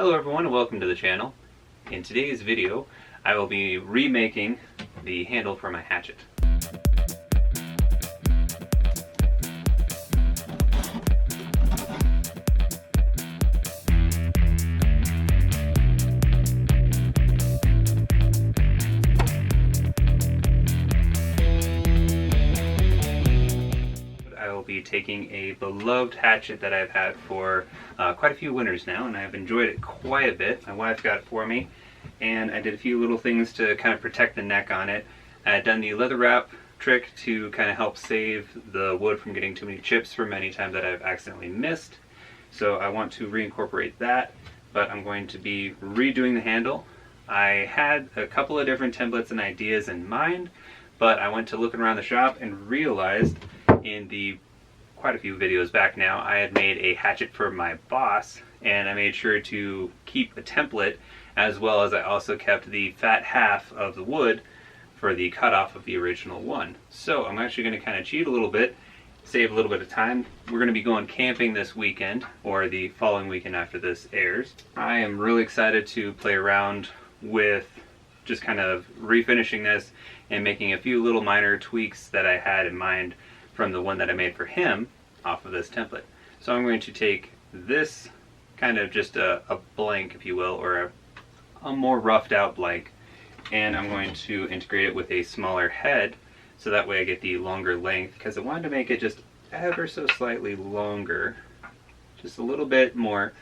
Hello everyone and welcome to the channel. In today's video I will be remaking the handle for my hatchet. Be taking a beloved hatchet that I've had for quite a few winters now, and I've enjoyed it quite a bit. My wife got it for me, and I did a few little things to kind of protect the neck on it. I had done the leather wrap trick to kind of help save the wood from getting too many chips for many times that I've accidentally missed. So I want to reincorporate that, but I'm going to be redoing the handle. I had a couple of different templates and ideas in mind, but I went to looking around the shop and realized in the quite a few videos back now, I had made a hatchet for my boss, and I made sure to keep a template, as well as I also kept the fat half of the wood for the cutoff of the original one. So I'm actually going to kind of cheat a little bit, save a little bit of time. We're going to be going camping this weekend, or the following weekend after this airs. I am really excited to play around with just kind of refinishing this and making a few little minor tweaks that I had in mind from the one that I made for him off of this template. So I'm going to take this kind of just a blank, if you will, or a more roughed out blank, and I'm going to integrate it with a smaller head so that way I get the longer length, because I wanted to make it just ever so slightly longer, just a little bit more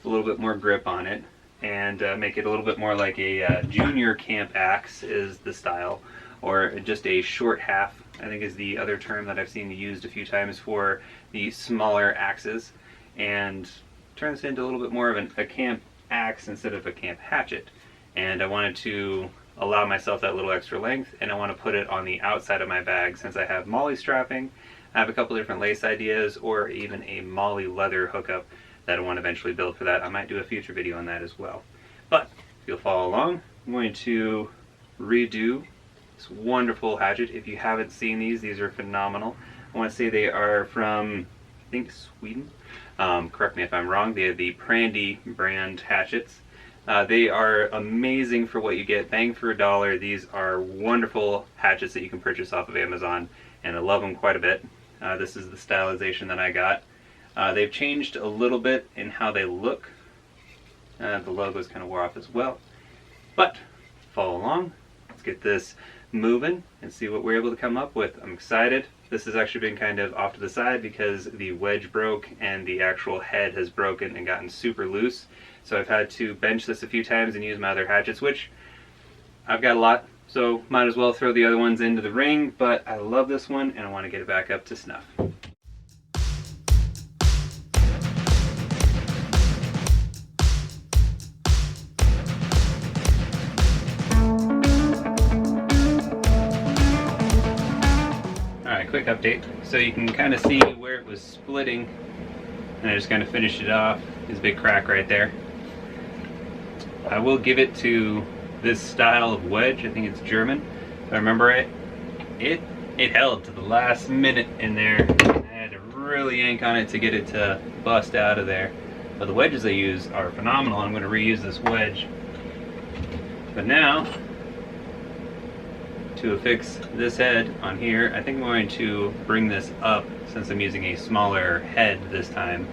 grip on it, and make it a little bit more like a junior camp axe is the style, or just a short half, I think is the other term that I've seen used a few times for the smaller axes, and turn this into a little bit more of a camp axe instead of a camp hatchet. And I wanted to allow myself that little extra length, and I want to put it on the outside of my bag since I have molly strapping. I have a couple different lace ideas, or even a molly leather hookup that I want to eventually build for that. I might do a future video on that as well. But if you'll follow along, I'm going to redo this wonderful hatchet. If you haven't seen these are phenomenal. I want to say they are from, I think, Sweden. Correct me if I'm wrong. They are the Prandi brand hatchets. They are amazing for what you get. Bang for a dollar. These are wonderful hatchets that you can purchase off of Amazon, and I love them quite a bit. This is the stylization that I got. They've changed a little bit in how they look. The logo's kind of wore off as well. But follow along. Let's get this moving and see what we're able to come up with. I'm excited. This has actually been kind of off to the side because the wedge broke and the actual head has broken and gotten super loose. So I've had to bench this a few times and use my other hatchets, which I've got a lot, so might as well throw the other ones into the ring, but I love this one and I want to get it back up to snuff. Quick update, so you can kind of see where it was splitting, and I just kind of finished it off. There's a big crack right there. I will give it to this style of wedge. I think it's German, if I remember right. It held to the last minute in there. I had to really yank on it to get it to bust out of there. But the wedges I use are phenomenal. I'm going to reuse this wedge. But now, to affix this head on here, I think I'm going to bring this up since I'm using a smaller head this time.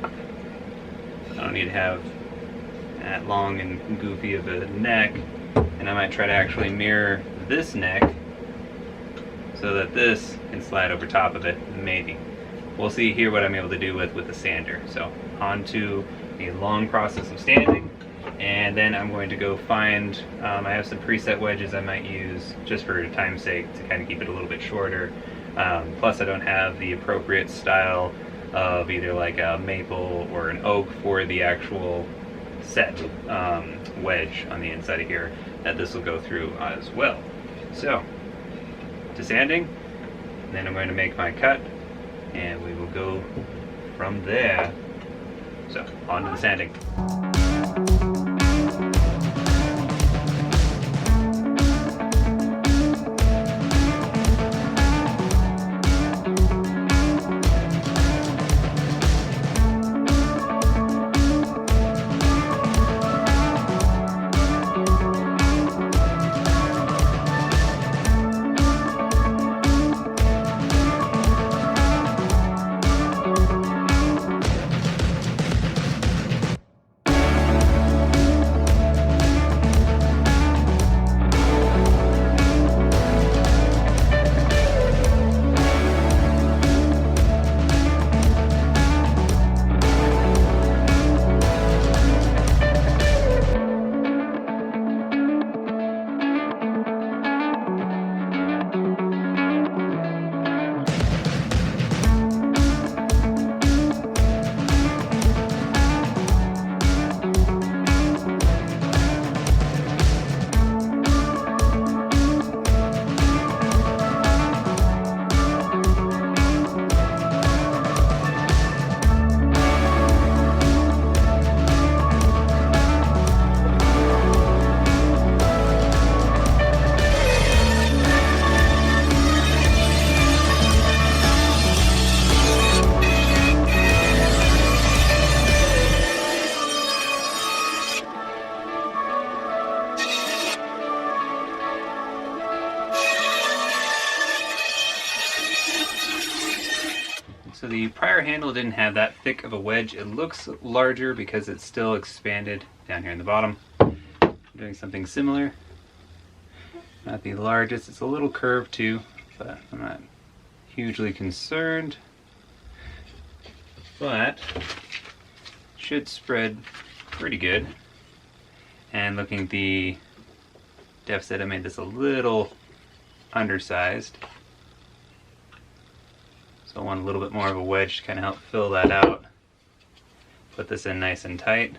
I don't need to have that long and goofy of a neck, and I might try to actually mirror this neck so that this can slide over top of it, maybe. We'll see here what I'm able to do with the sander. So on to a long process of sanding. And then I'm going to go find, I have some preset wedges I might use just for time's sake to kind of keep it a little bit shorter. Plus I don't have the appropriate style of either like a maple or an oak for the actual set wedge on the inside of here that this will go through as well. So, to sanding, and then I'm going to make my cut, and we will go from there. So, on to the sanding. So the prior handle didn't have that thick of a wedge. It looks larger because it's still expanded down here in the bottom. I'm doing something similar. Not the largest, it's a little curved too, but I'm not hugely concerned. But should spread pretty good. And looking at the deficit, I made this a little undersized. So I want a little bit more of a wedge to kind of help fill that out. Put this in nice and tight.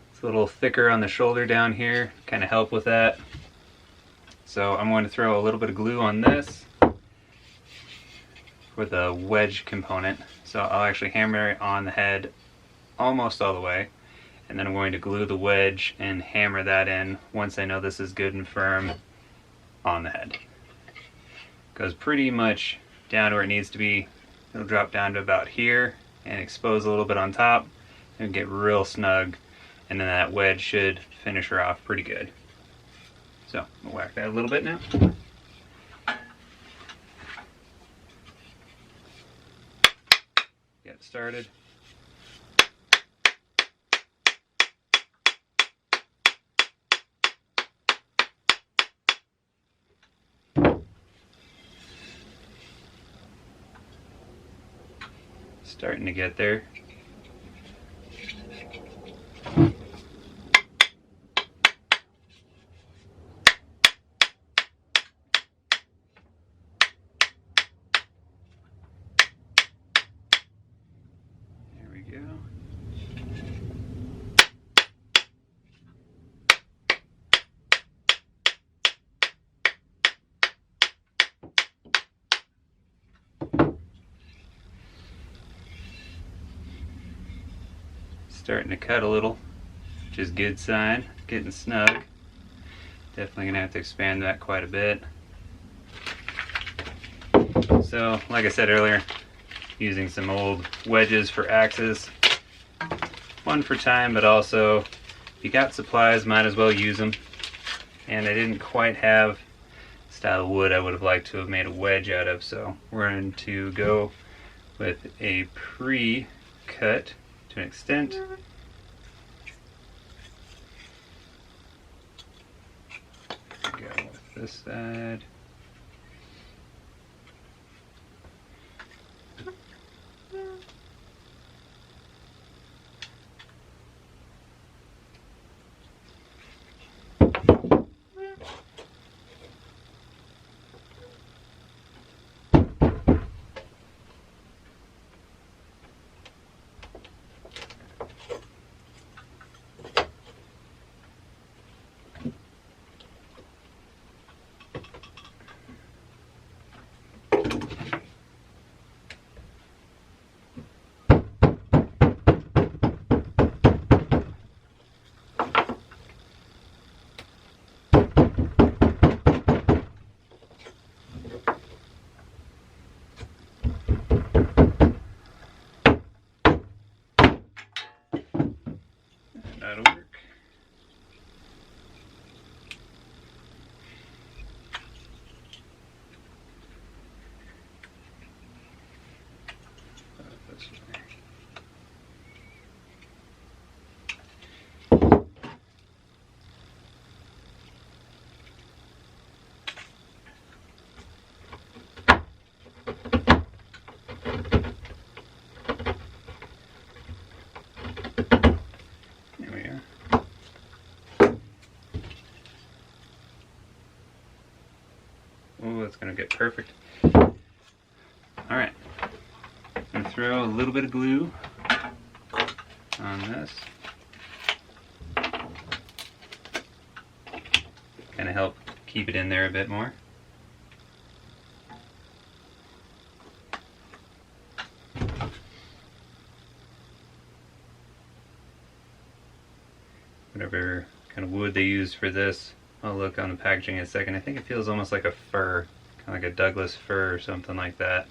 It's a little thicker on the shoulder down here, kind of help with that. So I'm going to throw a little bit of glue on this for the wedge component. So I'll actually hammer it on the head almost all the way, and then I'm going to glue the wedge and hammer that in once I know this is good and firm on the head. Goes pretty much down to where it needs to be. It'll drop down to about here and expose a little bit on top and get real snug, and then that wedge should finish her off pretty good. So I'll whack that a little bit now. Get started. Starting to get there. There we go. Starting to cut a little, which is a good sign. Getting snug. Definitely gonna have to expand that quite a bit. So, like I said earlier, using some old wedges for axes. One for time, but also if you got supplies, might as well use them. And I didn't quite have the style of wood I would have liked to have made a wedge out of, so we're going to go with a pre-cut to an extent. Go with this side. That'll work. This way. There we are. Oh, that's gonna get perfect. Alright. I'm gonna throw a little bit of glue on this. Kind of help keep it in there a bit more. Whatever kind of wood they use for this, I'll look on the packaging in a second. I think it feels almost like a fir, kind of like a Douglas fir or something like that.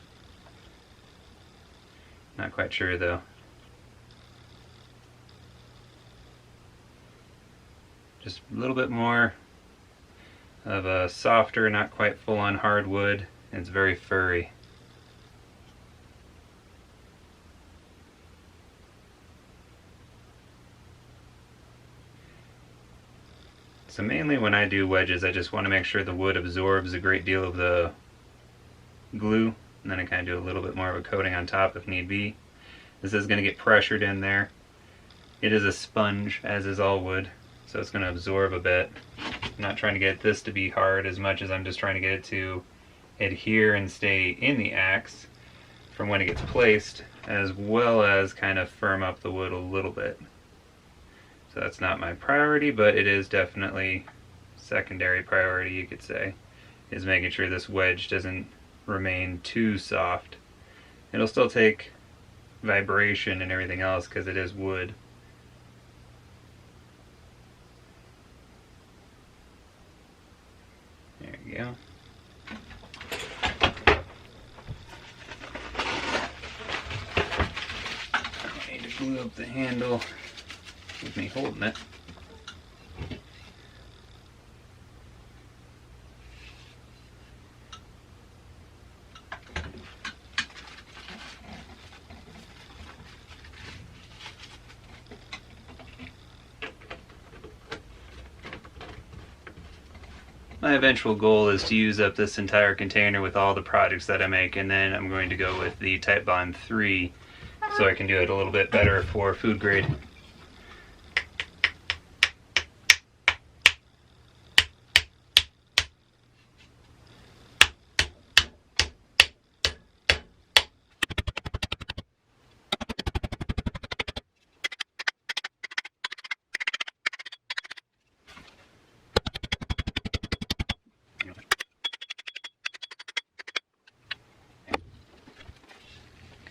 Not quite sure though. Just a little bit more of a softer, not quite full-on hardwood, and it's very furry. So mainly when I do wedges, I just want to make sure the wood absorbs a great deal of the glue, and then I kind of do a little bit more of a coating on top if need be. This is going to get pressured in there. It is a sponge, as is all wood, so it's going to absorb a bit. I'm not trying to get this to be hard as much as I'm just trying to get it to adhere and stay in the axe from when it gets placed, as well as kind of firm up the wood a little bit. So that's not my priority, but it is definitely secondary priority, you could say, is making sure this wedge doesn't remain too soft. It'll still take vibration and everything else because it is wood. There you go. I need to glue up the handle with me holding it. My eventual goal is to use up this entire container with all the products that I make, and then I'm going to go with the Type Bond 3 so I can do it a little bit better for food grade.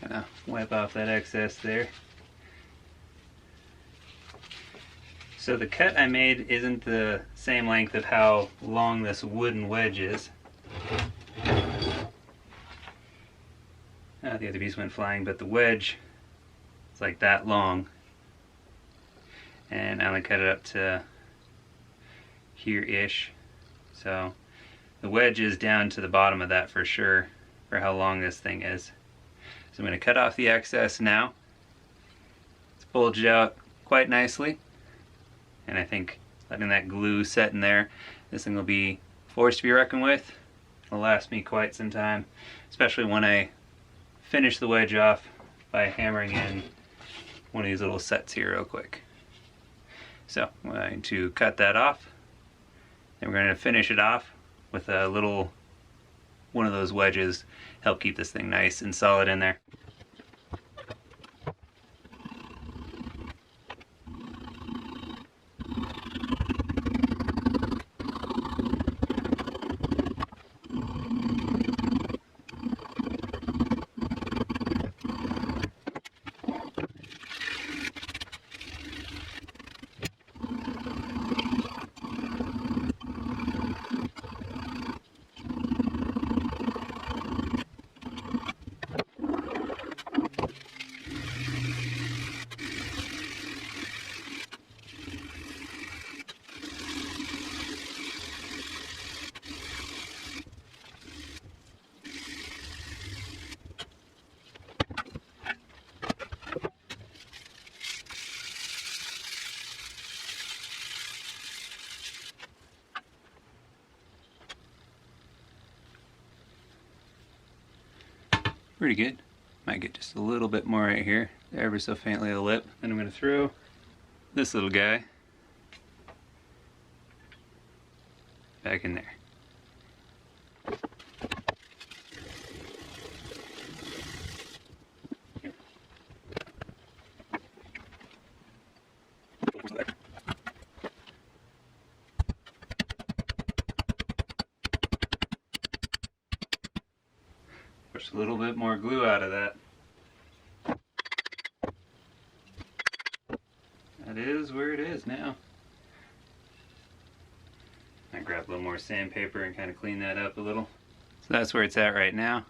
Kind of wipe off that excess there. So the cut I made isn't the same length of how long this wooden wedge is. The other piece went flying, but the wedge is like that long. And I only cut it up to here-ish. So the wedge is down to the bottom of that for sure, for how long this thing is. So I'm going to cut off the excess now. It's bulged out quite nicely. And I think letting that glue set in there, this thing will be a force to be reckoned with. It'll last me quite some time, especially when I finish the wedge off by hammering in one of these little sets here real quick. So I'm going to cut that off. Then we're going to finish it off with a little one of those wedges, help keep this thing nice and solid in there. Pretty good. Might get just a little bit more right here, ever so faintly a lip. Then I'm going to throw this little guy back in there. Push a little bit more glue out of that. That is where it is now. I grab a little more sandpaper and kind of clean that up a little. So that's where it's at right now.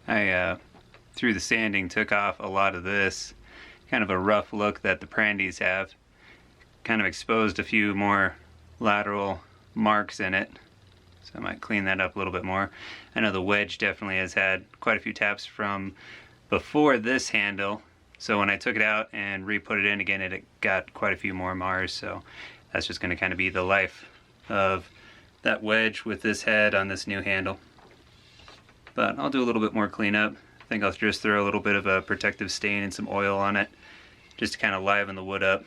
I, through the sanding, took off a lot of this. Kind of a rough look that the Prandis have. Kind of exposed a few more lateral marks in it, so I might clean that up a little bit more. I know the wedge definitely has had quite a few taps from before this handle, So when I took it out and re-put it in again, it got quite a few more Mars, so that's just going to kind of be the life of that wedge with this head on this new handle. But I'll do a little bit more cleanup. I think I'll just throw a little bit of a protective stain and some oil on it, just to kind of liven the wood up,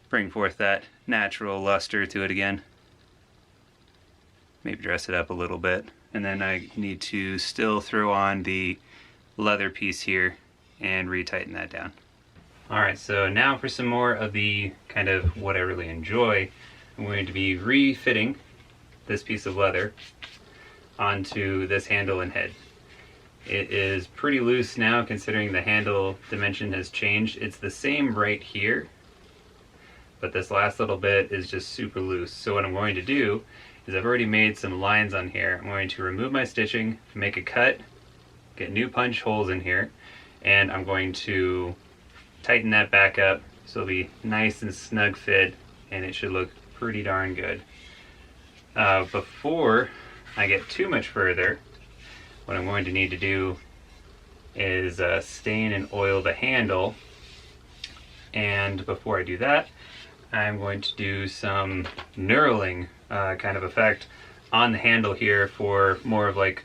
bring forth that natural luster to it again. Maybe dress it up a little bit. And then I need to still throw on the leather piece here and retighten that down. Alright, so now for some more of the kind of what I really enjoy. I'm going to be refitting this piece of leather onto this handle and head. It is pretty loose now considering the handle dimension has changed. It's the same right here, but this last little bit is just super loose. So what I'm going to do is I've already made some lines on here. I'm going to remove my stitching, make a cut, get new punch holes in here, and I'm going to tighten that back up so it'll be nice and snug fit, and it should look pretty darn good. Before I get too much further, what I'm going to need to do is stain and oil the handle, and before I do that, I'm going to do some knurling kind of effect on the handle here for more of like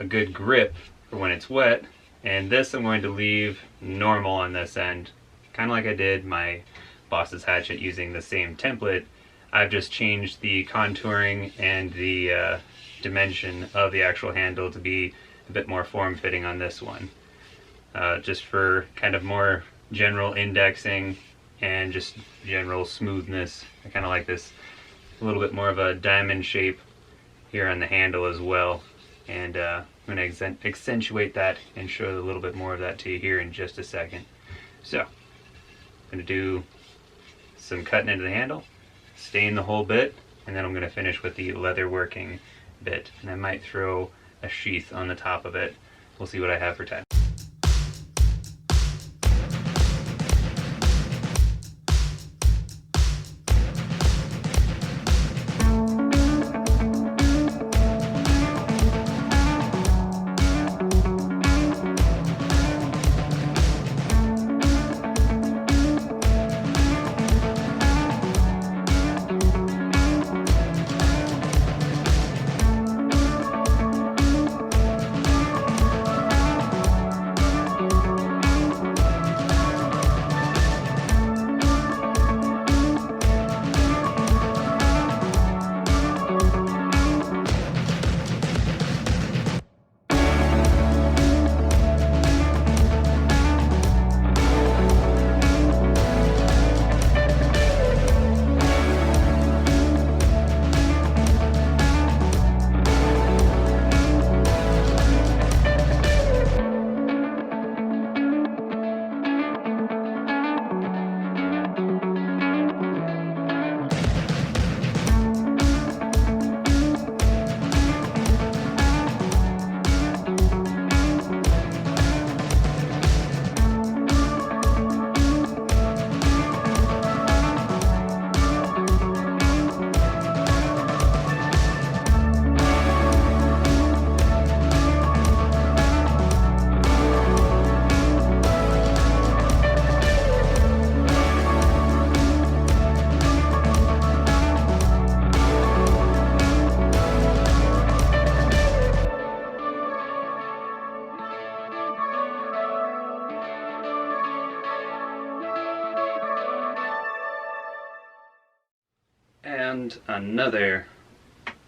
a good grip for when it's wet. And this I'm going to leave normal on this end, kind of like I did my boss's hatchet using the same template. I've just changed the contouring and the dimension of the actual handle to be a bit more form-fitting on this one. Just for kind of more general indexing and just general smoothness. I kind of like this a little bit more of a diamond shape here on the handle as well, and I'm going to accentuate that and show a little bit more of that to you here in just a second. So I'm going to do some cutting into the handle, stain the whole bit, and then I'm going to finish with the leather working bit, and I might throw a sheath on the top of it. We'll see what I have for time. And another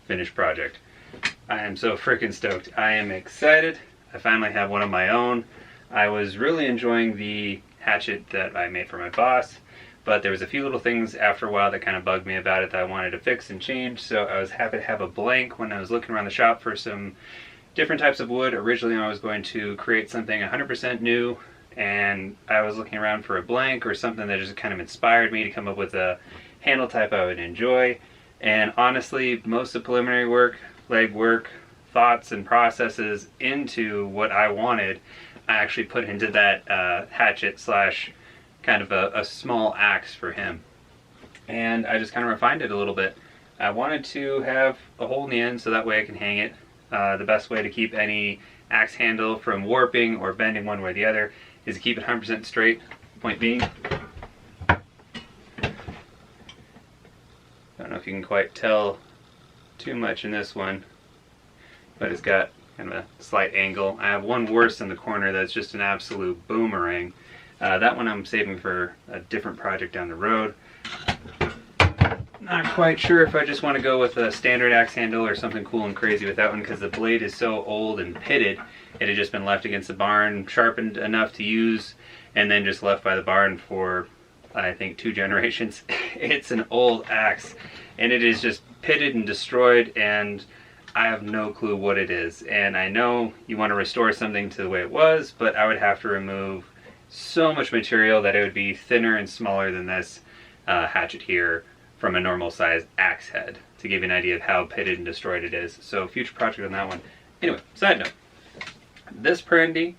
finished project. I am so freaking stoked. I am excited. I finally have one of my own. I was really enjoying the hatchet that I made for my boss, but there was a few little things after a while that kind of bugged me about it that I wanted to fix and change, so I was happy to have a blank when I was looking around the shop for some different types of wood. Originally I was going to create something 100% new, and I was looking around for a blank or something that just kind of inspired me to come up with a handle type I would enjoy. And honestly, most of the preliminary work, leg work, thoughts and processes into what I wanted, I actually put into that hatchet slash kind of a small axe for him. And I just kind of refined it a little bit. I wanted to have a hole in the end so that way I can hang it. The best way to keep any axe handle from warping or bending one way or the other is to keep it 100% straight. Point being, I don't know if you can quite tell too much in this one, but it's got kind of a slight angle. I have one worse in the corner that's just an absolute boomerang. That one I'm saving for a different project down the road. Not quite sure if I just want to go with a standard axe handle or something cool and crazy with that one, because the blade is so old and pitted. It had just been left against the barn, sharpened enough to use, and then just left by the barn for, I think, 2 generations. It's an old axe, and it is just pitted and destroyed, and I have no clue what it is. And I know you want to restore something to the way it was, but I would have to remove so much material that it would be thinner and smaller than this hatchet here from a normal size axe head, to give you an idea of how pitted and destroyed it is. So future project on that one. Anyway, side note, this Prandi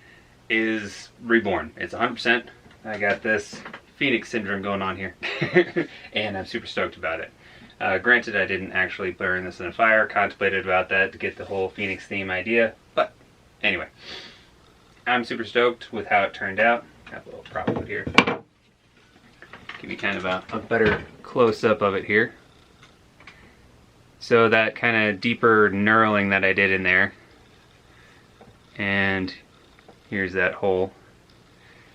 is reborn. It's 100%. I got this Phoenix syndrome going on here, and I'm super stoked about it. Granted, I didn't actually burn this in a fire, contemplated about that to get the whole Phoenix theme idea, but anyway, I'm super stoked with how it turned out. Got a little prop wood here. Give you kind of a better close-up of it here. So that kind of deeper knurling that I did in there, and here's that hole.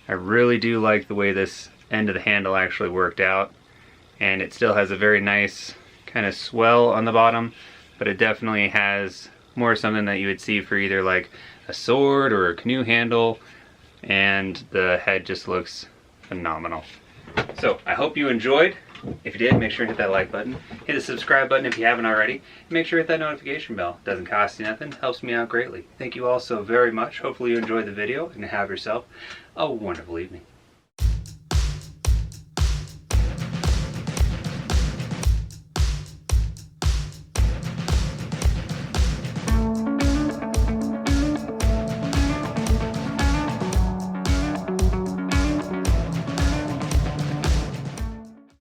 I really do like the way this end of the handle actually worked out, and it still has a very nice kind of swell on the bottom, but it definitely has more something that you would see for either like a sword or a canoe handle, and the head just looks phenomenal. So I hope you enjoyed. If you did, make sure to hit that like button, hit the subscribe button if you haven't already, and make sure to hit that notification bell. It doesn't cost you nothing, helps me out greatly. Thank you all so very much. Hopefully you enjoyed the video and have yourself a wonderful evening.